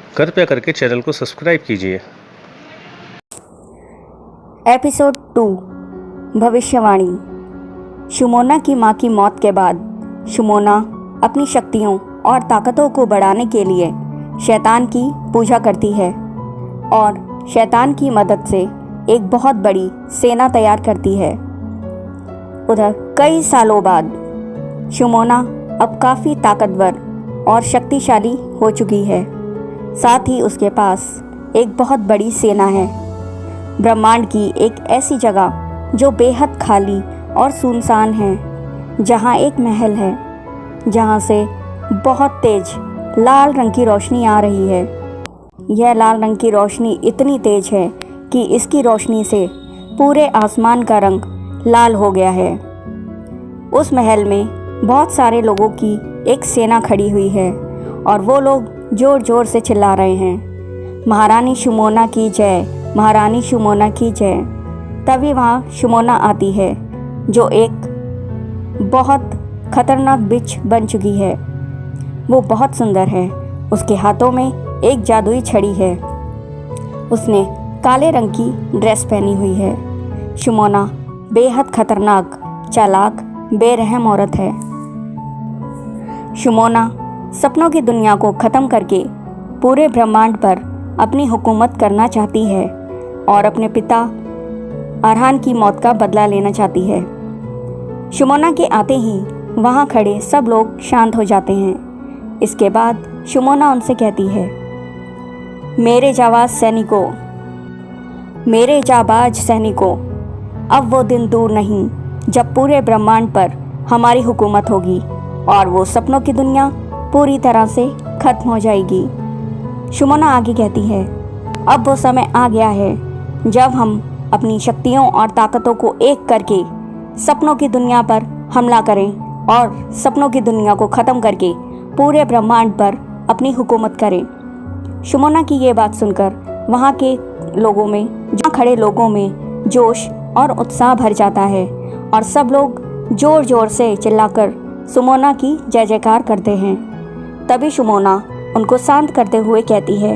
कृपया करके चैनल को सब्सक्राइब कीजिए। एपिसोड 2 भविष्यवाणी। शुमोना की मां की मौत के बाद शुमोना अपनी शक्तियों और ताकतों को बढ़ाने के लिए शैतान की पूजा करती है और शैतान की मदद से एक बहुत बड़ी सेना तैयार करती है। उधर कई सालों बाद शुमोना अब काफ़ी ताकतवर और शक्तिशाली हो चुकी है। साथ ही उसके पास एक बहुत बड़ी सेना है। ब्रह्मांड की एक ऐसी जगह जो बेहद खाली और सुनसान है, जहाँ एक महल है, जहाँ से बहुत तेज लाल रंग की रोशनी आ रही है। यह लाल रंग की रोशनी इतनी तेज है कि इसकी रोशनी से पूरे आसमान का रंग लाल हो गया है। उस महल में बहुत सारे लोगों की एक सेना खड़ी हुई है और वो लोग ज़ोर ज़ोर से चिल्ला रहे हैं, महारानी शुमोना की जय, महारानी शुमोना की जय। तभी वहाँ शुमोना आती है, जो एक बहुत खतरनाक बिच बन चुकी है। वो बहुत सुंदर है। उसके हाथों में एक जादुई छड़ी है। उसने काले रंग की ड्रेस पहनी हुई है। शुमोना बेहद खतरनाक, चालाक, बेरहम औरत है। शुमोना सपनों की दुनिया को ख़त्म करके पूरे ब्रह्मांड पर अपनी हुकूमत करना चाहती है और अपने पिता अरहान की मौत का बदला लेना चाहती है। शुमोना के आते ही वहाँ खड़े सब लोग शांत हो जाते हैं। इसके बाद शुमोना उनसे कहती है, मेरे जाबाज सैनिकों, मेरे जाबाज सैनिकों, अब वो दिन दूर नहीं जब पूरे ब्रह्मांड पर हमारी हुकूमत होगी और वो सपनों की दुनिया पूरी तरह से ख़त्म हो जाएगी। शुमोना आगे कहती है, अब वो समय आ गया है जब हम अपनी शक्तियों और ताकतों को एक करके सपनों की दुनिया पर हमला करें और सपनों की दुनिया को ख़त्म करके पूरे ब्रह्मांड पर अपनी हुकूमत करें। शुमोना की ये बात सुनकर वहाँ के लोगों में, जहाँ खड़े लोगों में जोश और उत्साह भर जाता है और सब लोग ज़ोर ज़ोर से चिल्लाकर शुमोना की जय जयकार करते हैं। तभी शुमोना उनको शांत करते हुए कहती है,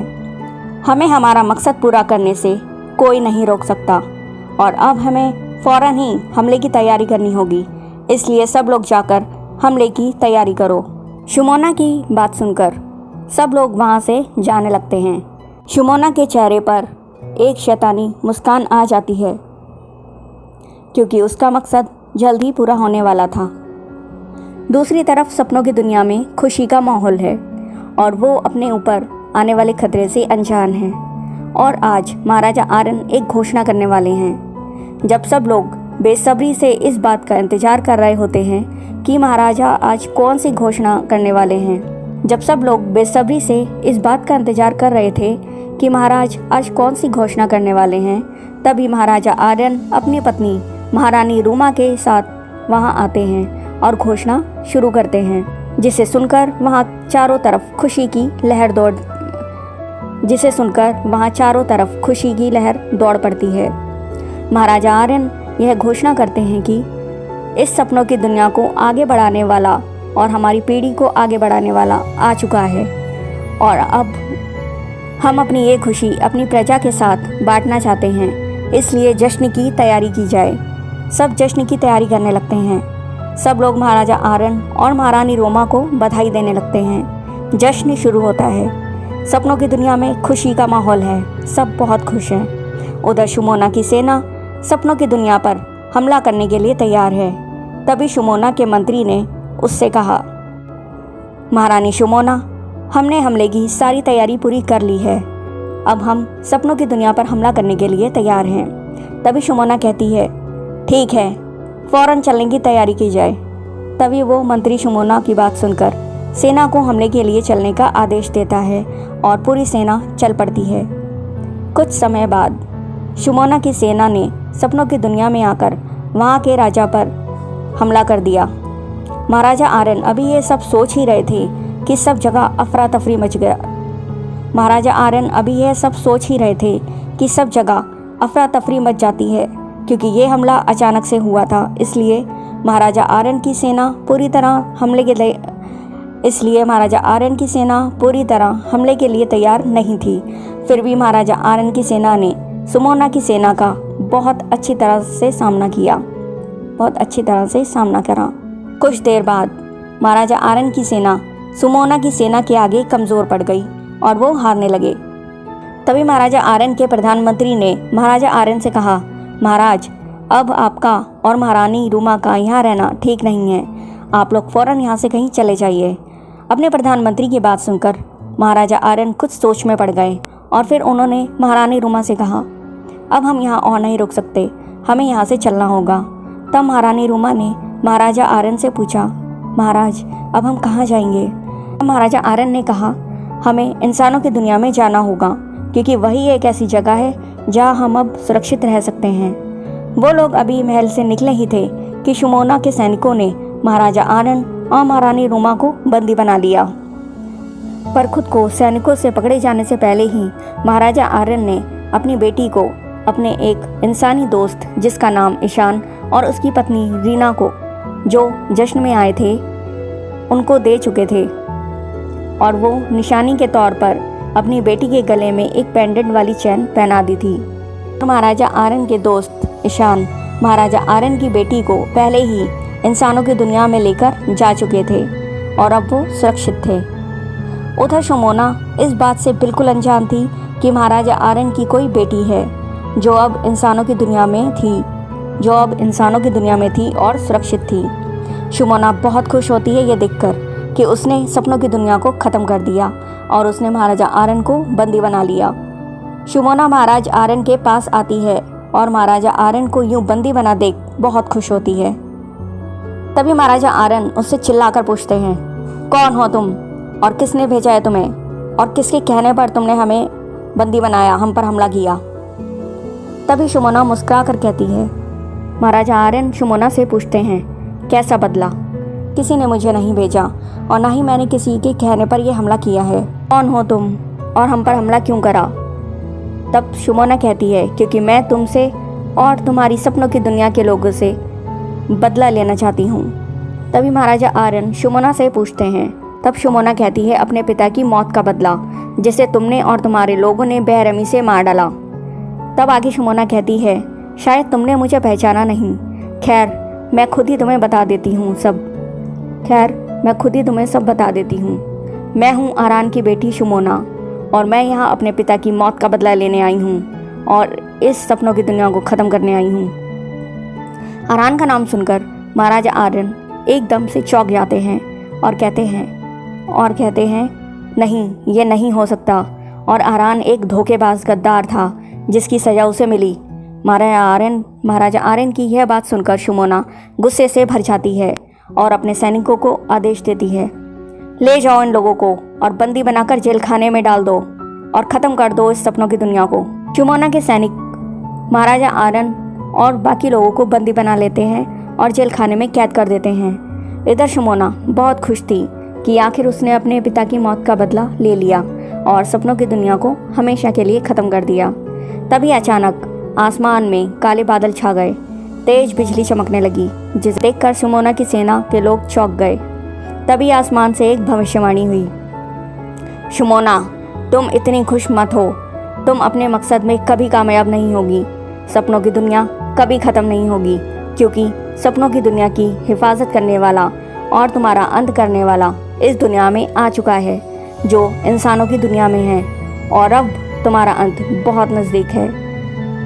हमें हमारा मकसद पूरा करने से कोई नहीं रोक सकता और अब हमें फ़ौरन ही हमले की तैयारी करनी होगी, इसलिए सब लोग जाकर हमले की तैयारी करो। शुमोना की बात सुनकर सब लोग वहाँ से जाने लगते हैं। शुमोना के चेहरे पर एक शैतानी मुस्कान आ जाती है, क्योंकि उसका मकसद जल्द ही पूरा होने वाला था। दूसरी तरफ सपनों की दुनिया में खुशी का माहौल है और वो अपने ऊपर आने वाले खतरे से अनजान है। और आज महाराजा आर्यन एक घोषणा करने वाले हैं। जब सब लोग बेसब्री से इस बात का इंतजार कर रहे होते हैं कि महाराजा आज कौन सी घोषणा करने वाले हैं, जब सब लोग बेसब्री से इस बात का इंतजार कर रहे थे कि महाराज आज कौन सी घोषणा करने वाले हैं, तभी महाराजा आर्यन अपनी पत्नी महारानी रूमा के साथ वहां आते हैं और घोषणा शुरू करते हैं, जिसे सुनकर वहां चारों तरफ खुशी की लहर दौड़ पड़ती है। महाराजा आर्यन यह घोषणा करते हैं कि इस सपनों की दुनिया को आगे बढ़ाने वाला और हमारी पीढ़ी को आगे बढ़ाने वाला आ चुका है और अब हम अपनी ये खुशी अपनी प्रजा के साथ बांटना चाहते हैं, इसलिए जश्न की तैयारी की जाए। सब जश्न की तैयारी करने लगते हैं। सब लोग महाराजा आर्यन और महारानी रोमा को बधाई देने लगते हैं। जश्न शुरू होता है। सपनों की दुनिया में खुशी का माहौल है, सब बहुत खुश हैं। उधर शुमोना की सेना सपनों की दुनिया पर हमला करने के लिए तैयार है। तभी शुमोना के मंत्री ने उससे कहा, महारानी शुमोना, हमने हमले की सारी तैयारी पूरी कर ली है, अब हम सपनों की दुनिया पर हमला करने के लिए तैयार हैं। तभी शुमोना कहती है, ठीक है, फ़ौरन चलने की तैयारी की जाए। तभी वो मंत्री शुमोना की बात सुनकर सेना को हमले के लिए चलने का आदेश देता है और पूरी सेना चल पड़ती है। कुछ समय बाद शुमोना की सेना ने सपनों की दुनिया में आकर वहाँ के राजा पर हमला कर दिया। महाराजा आर्यन अभी ये सब सोच ही रहे थे कि सब जगह अफरा तफरी मच गया। महाराजा आर्यन अभी यह सब सोच ही रहे थे कि सब जगह अफरा तफरी मच जाती है, क्योंकि ये हमला अचानक से हुआ था। इसलिए महाराजा आर्यन की सेना पूरी तरह इसलिए महाराजा आर्यन की सेना पूरी तरह हमले के लिए तैयार नहीं थी। फिर भी महाराजा आर्यन की सेना ने सुमोना की सेना का बहुत अच्छी तरह से सामना करा। कुछ देर बाद महाराजा आर्यन की सेना सुमोना की सेना के आगे कमज़ोर पड़ गई और वो हारने लगे। तभी महाराजा आर्यन के प्रधानमंत्री ने महाराजा आर्यन से कहा, महाराज, अब आपका और महारानी रूमा का यहाँ रहना ठीक नहीं है। आप लोग फ़ौरन यहाँ से कहीं चले जाइए। अपने प्रधानमंत्री की बात सुनकर महाराजा आर्यन कुछ सोच में पड़ गए और फिर उन्होंने महारानी रूमा से कहा, अब हम यहाँ और नहीं रुक सकते, हमें यहाँ से चलना होगा। तब महारानी रूमा ने महाराजा आर्यन से पूछा, महाराज, अब हम कहाँ जाएंगे? महाराजा आर्यन ने कहा, हमें इंसानों की दुनिया में जाना होगा, क्योंकि वही एक ऐसी जगह है जहाँ हम अब सुरक्षित रह सकते हैं। वो लोग अभी महल से निकले ही थे कि सुमोना के सैनिकों ने महाराजा आर्यन और महारानी रूमा को बंदी बना लिया। पर खुद को सैनिकों से पकड़े जाने से पहले ही महाराजा आर्यन ने अपनी बेटी को अपने एक इंसानी दोस्त जिसका नाम ईशान और उसकी पत्नी रीना को, जो जश्न में आए थे, उनको दे चुके थे और वो निशानी के तौर पर अपनी बेटी के गले में एक पेंडेंट वाली चैन पहना दी थी। तो महाराजा आर्यन के दोस्त ईशान महाराजा आर्यन की बेटी को पहले ही इंसानों की दुनिया में लेकर जा चुके थे और अब वो सुरक्षित थे। उधर सुमोना इस बात से बिल्कुल अनजान थी कि महाराजा आर्यन की कोई बेटी है जो अब इंसानों की दुनिया में थी और सुरक्षित थी। सुमोना बहुत खुश होती है ये देखकर कि उसने सपनों की दुनिया को ख़त्म कर दिया और उसने महाराजा आर्यन को बंदी बना लिया। सुमोना महाराज आर्यन के पास आती है और महाराजा आर्यन को यूं बंदी बना देख बहुत खुश होती है। तभी महाराजा आर्यन उससे चिल्लाकर पूछते हैं, कौन हो तुम और किसने भेजा है तुम्हें और किसके कहने पर तुमने हमें बंदी बनाया, हम पर हमला किया? तभी सुमोना मुस्कुरा कर कहती है, महाराजा आर्यन सुमोना से पूछते हैं, कैसा बदला? किसी ने मुझे नहीं भेजा और ना ही मैंने किसी के कहने पर यह हमला किया है। कौन हो तुम और हम पर हमला क्यों करा? तब सुमोना कहती है, क्योंकि मैं तुमसे और तुम्हारी सपनों की दुनिया के लोगों से बदला लेना चाहती हूँ। तभी महाराजा आर्यन सुमोना से पूछते हैं। तब सुमोना कहती है, अपने पिता की मौत का बदला, जिसे तुमने और तुम्हारे लोगों ने बेरहमी से मार डाला। तब आगे सुमोना कहती है, शायद तुमने मुझे पहचाना नहीं। खैर मैं खुद ही तुम्हें सब बता देती हूँ। मैं हूँ आरान की बेटी सुमोना और मैं यहाँ अपने पिता की मौत का बदला लेने आई हूँ और इस सपनों की दुनिया को ख़त्म करने आई हूँ। आरान का नाम सुनकर महाराजा आर्यन एकदम से चौंक जाते हैं और कहते हैं नहीं, ये नहीं हो सकता। और आरान एक धोखेबाज गद्दार था जिसकी सज़ा उसे मिली। महाराजा आर्यन की यह बात सुनकर सुमोना गुस्से से भर जाती है और अपने सैनिकों को आदेश देती है, ले जाओ इन लोगों को और बंदी बनाकर जेल खाने में डाल दो और ख़त्म कर दो इस सपनों की दुनिया को। सुमोना के सैनिक महाराजा आर्यन और बाकी लोगों को बंदी बना लेते हैं और जेल खाने में कैद कर देते हैं। इधर सुमोना बहुत खुश थी कि आखिर उसने अपने पिता की मौत का बदला ले लिया और सपनों की दुनिया को हमेशा के लिए ख़त्म कर दिया। तभी अचानक आसमान में काले बादल छा गए, तेज बिजली चमकने लगी, जिसे देखकर सुमोना की सेना के लोग चौंक गए। तभी आसमान से एक भविष्यवाणी हुई, सुमोना, तुम इतनी खुश मत हो, तुम अपने मकसद में कभी कामयाब नहीं होगी। सपनों की दुनिया कभी ख़त्म नहीं होगी, क्योंकि सपनों की दुनिया की हिफाजत करने वाला और तुम्हारा अंत करने वाला इस दुनिया में आ चुका है, जो इंसानों की दुनिया में है, और अब तुम्हारा अंत बहुत नज़दीक है।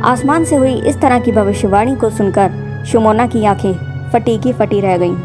आसमान से हुई इस तरह की भविष्यवाणी को सुनकर सुमोना की आंखें फटी की फटी रह गईं।